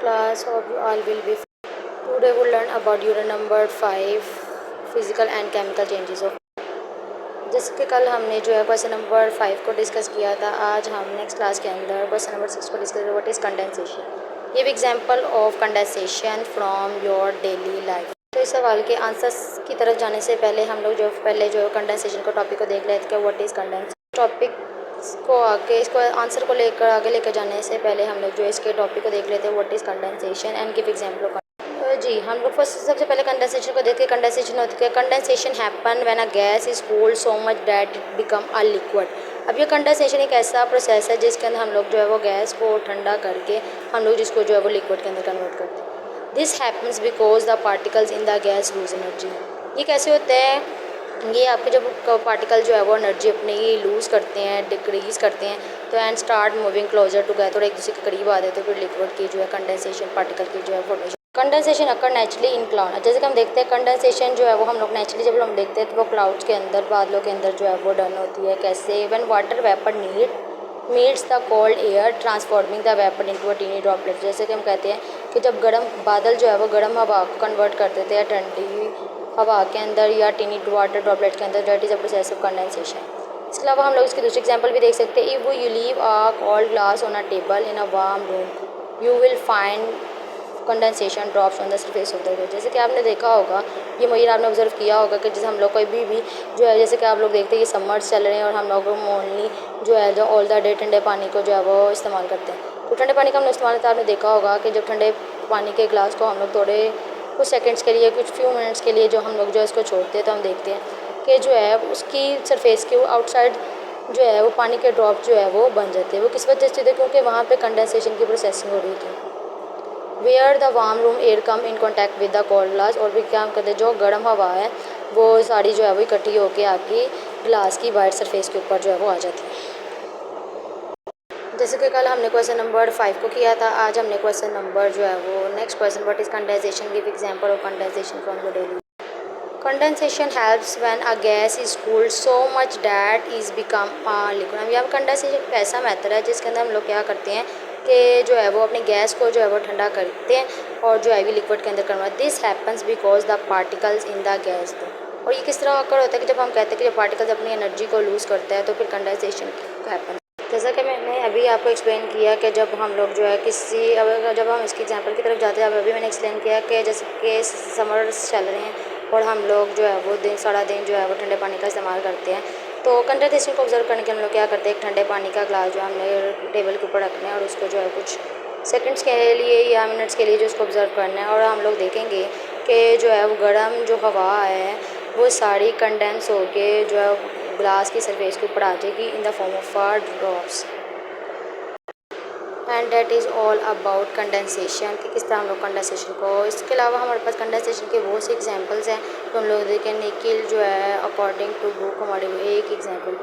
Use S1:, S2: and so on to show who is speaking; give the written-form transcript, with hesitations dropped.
S1: class. Hope you all will be fine. Today we'll learn about unit number 5 physical and chemical changes of. जैसे कि कल हमने जो है क्वेश्चन नंबर 5 को डिस्कस किया था, आज हम नेक्स्ट क्लास के अंदर क्वेश्चन नंबर 6 को डिस्कस करेंगे। What is condensation. Give example of condensation from your daily life. तो इस सवाल के आंसर्स की तरफ जाने से पहले हम लोग जो कंडेंसेशन को टॉपिक को देख लेते हैं। व्हाट इज़ कंडेंसेशन टॉपिक को आगे इसको आंसर को लेकर आगे लेकर जाने से पहले हम लोग जो इसके टॉपिक को देख लेते हैं। What is condensation and give example of. जी, हम लोग फर्स्ट सबसे पहले कंडेंसेशन को देखते हैं। कंडेंसेशन होती है, condensation happen when a gas is cooled so much that it become a liquid. अब ये कंडेंसेशन एक ऐसा प्रोसेस है जिसके अंदर हम लोग जो है वो गैस को ठंडा करके हम लोग जिसको जो है वो लिक्विड के अंदर कन्वर्ट करते हैं। This happens because the particles in the gas lose energy. ये कैसे होता है, ये आपके जब पार्टिकल जो है वो एनर्जी अपनी लूज़ करते हैं, डिक्रीज़ करते हैं, तो and start moving closer together, एक दूसरे के करीब आ जाते हैं, तो फिर लिक्विड की जो है कंडेंसेशन पार्टिकल की जो है formation. Condensation occur naturally in cloud. जैसे कि हम देखते हैं कंडेंसेशन जो है वो हम लोग नेचुरली जब हम देखते हैं तो वो क्लाउड्स के अंदर, बादलों के अंदर जो है वो डन होती है। कैसे, when water vapour meets the cold air transforming the vapour into a tiny droplet. जैसे कि हम कहते हैं कि जब गर्म बादल जो है वो गर्म हवा को कन्वर्ट कर देते हैं ठंडी हवा के अंदर या टीनी वाटर ड्रॉपलेट के अंदर, that is a process of condensation. इसके अलावा हम लोग इसके दूसरे एग्जांपल भी देख सकते हैं। If you leave a cold glass on a table in a warm room you will find condensation drops on the surface of the glass. जैसे कि आपने देखा होगा, ये मुझे आपने ऑब्जर्व किया होगा कि जैसे हम लोग कोई भी जो है, जैसे कि आप लोग देखते हैं ये समर्स चल रहे हैं और हम लोग मोनली जो है जो ऑल द डे ठंडे पानी को जो है वो इस्तेमाल करते हैं। तो ठंडे पानी का हमने इस्तेमाल आपने देखा होगा कि जब ठंडे पानी के ग्लास को हम लोग थोड़े कुछ सेकंड्स के लिए, कुछ फ्यू मिनट्स के लिए जो हम लोग जो है इसको छोड़ते हैं, तो हम देखते हैं कि जो है उसकी सरफेस के आउटसाइड जो है वो पानी के ड्रॉप जो है वो बन जाते हैं। वो किस वजह से थे, क्योंकि वहाँ पे कंडेंसेशन की प्रोसेसिंग हो रही थी। Where the warm room air come in contact with the cold glass. और भी क्या हम कहते हैं, जो गर्म हवा है वो सारी जो है वो इकट्ठी होकर आपकी ग्लास की वाइट सरफेस के ऊपर जो है वो आ जाती है। जैसे कि कल हमने क्वेश्चन नंबर 5 को किया था, आज हमने क्वेश्चन नंबर जो है वो next question what is condensation. Give example of condensation from your daily. Condensation helps when a gas is cooled so much that is become a liquid. हम यहाँ कंडेंसेशन एक ऐसा मेथड है जिसके अंदर हम लोग क्या करते हैं कि जो है वो अपनी गैस को जो है वो ठंडा करते हैं और जो है भी लिक्विड के अंदर convert. This happens because the particles in the gas. और ये किस तरह अकर होता है कि जब हम कहते हैं कि जब पार्टिकल्स अपनी एनर्जी को लूज़ करता है तो फिर कंडेंसेशन हैपन। जैसा कि मैंने अभी आपको एक्सप्लेन किया कि जब हम लोग जो है किसी, अब जब हम इसके एग्जांपल की तरफ जाते हैं, अब अभी मैंने एक्सप्लेन किया कि जैसे कि समर्स चल रहे हैं और हम लोग जो है वो सारा दिन जो है वो ठंडे पानी का इस्तेमाल करते हैं। तो कंडेंसेशन को ऑब्जर्व करने के हम लोग क्या करते हैं, एक ठंडे पानी का ग्लास जो हमने टेबल के ऊपर रखना है और उसको जो है कुछ सेकंड्स के लिए या मिनट्स के लिए जो उसको ऑब्जर्व करना है, और हम लोग देखेंगे कि जो है वो गर्म जो हवा है वो सारी कंडेंस होके जो है ग्लास की सरफेस के ऊपर आ जाएगी in the form of drops. And that is all about condensation कि किस तरह हम लोग कंडेंसेशन को। इसके अलावा हमारे पास कंडेंसेशन के बहुत से एग्जांपल्स हैं तो हम लोग देखें। निकिल जो है अकॉर्डिंग टू बुक हमारे एक एग्जांपल